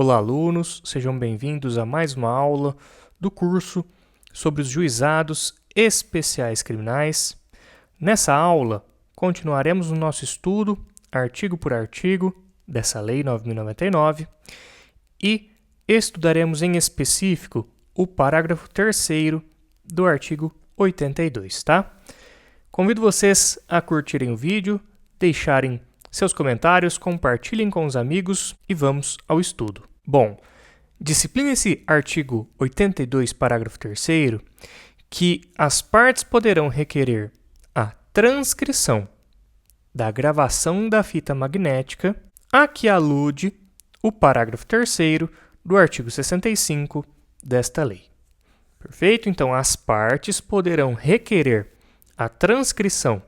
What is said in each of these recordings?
Olá, alunos, sejam bem-vindos a mais uma aula do curso sobre os juizados especiais criminais. Nessa aula, continuaremos o nosso estudo, artigo por artigo, dessa Lei 9.099 e estudaremos em específico o parágrafo 3º do artigo 82, tá? Convido vocês a curtirem o vídeo, deixarem seus comentários, compartilhem com os amigos e vamos ao estudo. Bom, disciplina esse artigo 82, parágrafo 3º, que as partes poderão requerer a transcrição da gravação da fita magnética a que alude o parágrafo 3º do artigo 65 desta lei. Perfeito? Então, as partes poderão requerer a transcrição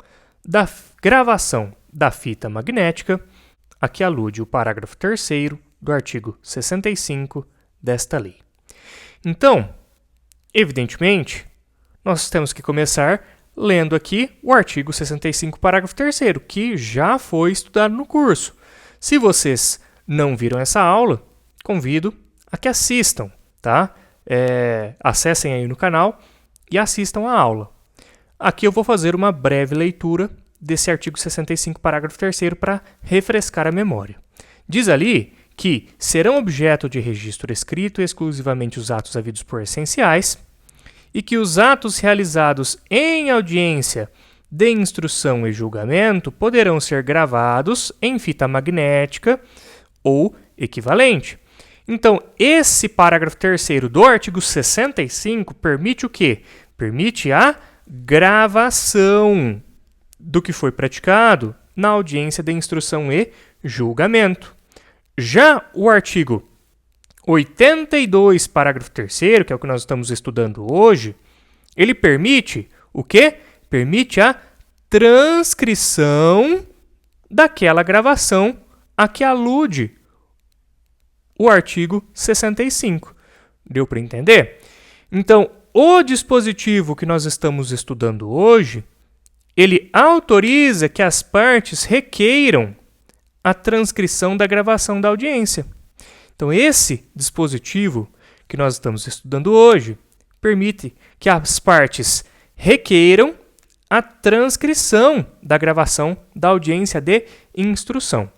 da gravação da fita magnética a que alude o parágrafo 3º do artigo 65 desta lei. Então, evidentemente, nós temos que começar lendo aqui o artigo 65, parágrafo 3º, que já foi estudado no curso. Se vocês não viram essa aula, convido a que assistam, tá? Acessem aí no canal e assistam a aula. Aqui eu vou fazer uma breve leitura desse artigo 65, parágrafo 3º, para refrescar a memória. Diz ali que serão objeto de registro escrito exclusivamente os atos havidos por essenciais e que os atos realizados em audiência de instrução e julgamento poderão ser gravados em fita magnética ou equivalente. Então, esse parágrafo 3º do artigo 65 permite o quê? Permite a gravação do que foi praticado na audiência de instrução e julgamento. Já o artigo 82, parágrafo 3º, que é o que nós estamos estudando hoje, ele permite o quê? Permite a transcrição daquela gravação a que alude o artigo 65. Deu para entender? Então, o dispositivo que nós estamos estudando hoje, ele autoriza que as partes requeiram a transcrição da gravação da audiência. Então, esse dispositivo que nós estamos estudando hoje permite que as partes requeiram a transcrição da gravação da audiência de instrução.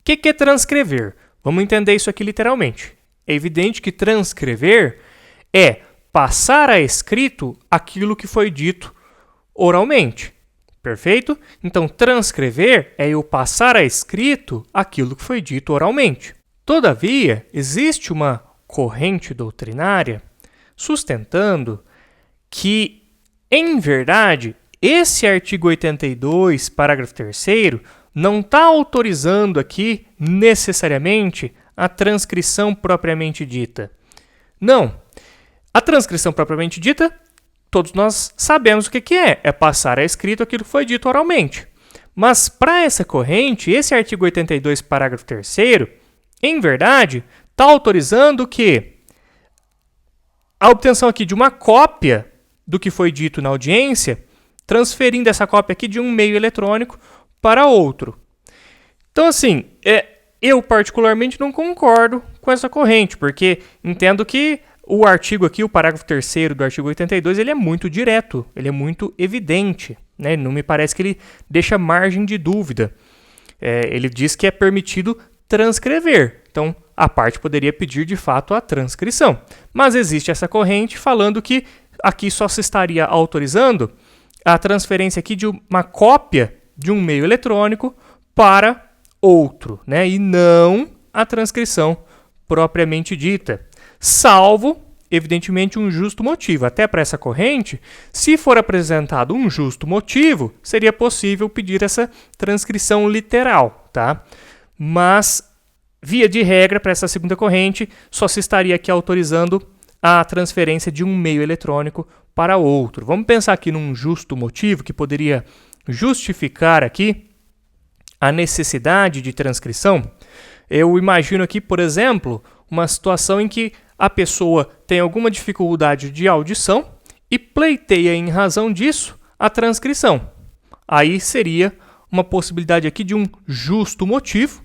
O que é transcrever? Vamos entender isso aqui literalmente. É evidente que transcrever é passar a escrito aquilo que foi dito oralmente. Perfeito? Então, transcrever é eu passar a escrito aquilo que foi dito oralmente. Todavia, existe uma corrente doutrinária sustentando que, em verdade, esse artigo 82, parágrafo 3º, não está autorizando aqui, necessariamente, a transcrição propriamente dita. Não. A transcrição propriamente dita, todos nós sabemos o que é. É passar a escrito aquilo que foi dito oralmente. Mas, para essa corrente, esse artigo 82, parágrafo 3º, em verdade, está autorizando que a obtenção aqui de uma cópia do que foi dito na audiência, transferindo essa cópia aqui de um meio eletrônico para outro. Então, assim, eu particularmente não concordo com essa corrente, porque entendo que o artigo aqui, o parágrafo 3º do artigo 82, ele é muito direto, ele é muito evidente, né? Não me parece que ele deixa margem de dúvida. Ele diz que é permitido transcrever, então a parte poderia pedir de fato a transcrição. Mas existe essa corrente falando que aqui só se estaria autorizando a transferência aqui de uma cópia de um meio eletrônico para outro, né? E não a transcrição propriamente dita. Salvo, evidentemente, um justo motivo. Até para essa corrente, se for apresentado um justo motivo, seria possível pedir essa transcrição literal, tá? Mas, via de regra, para essa segunda corrente, só se estaria aqui autorizando a transferência de um meio eletrônico para outro. Vamos pensar aqui num justo motivo que poderia justificar aqui a necessidade de transcrição. Eu imagino aqui, por exemplo, uma situação em que a pessoa tem alguma dificuldade de audição e pleiteia, em razão disso, a transcrição. Aí seria uma possibilidade aqui de um justo motivo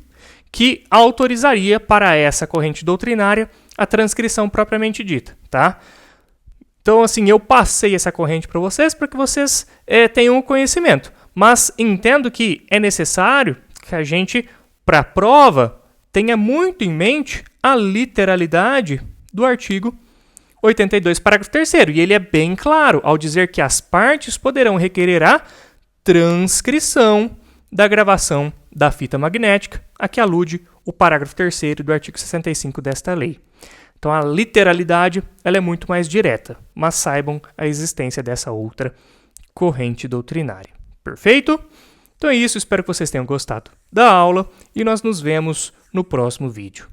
que autorizaria para essa corrente doutrinária a transcrição propriamente dita, tá? Então, assim, eu passei essa corrente para vocês para que vocês tenham o conhecimento, mas entendo que é necessário que a gente, para a prova, tenha muito em mente a literalidade do artigo 82, parágrafo 3º, e ele é bem claro ao dizer que as partes poderão requerer a transcrição da gravação da fita magnética, a que alude o parágrafo 3º do artigo 65 desta lei. Então, a literalidade ela é muito mais direta, mas saibam a existência dessa outra corrente doutrinária. Perfeito? Então é isso, espero que vocês tenham gostado da aula e nós nos vemos no próximo vídeo.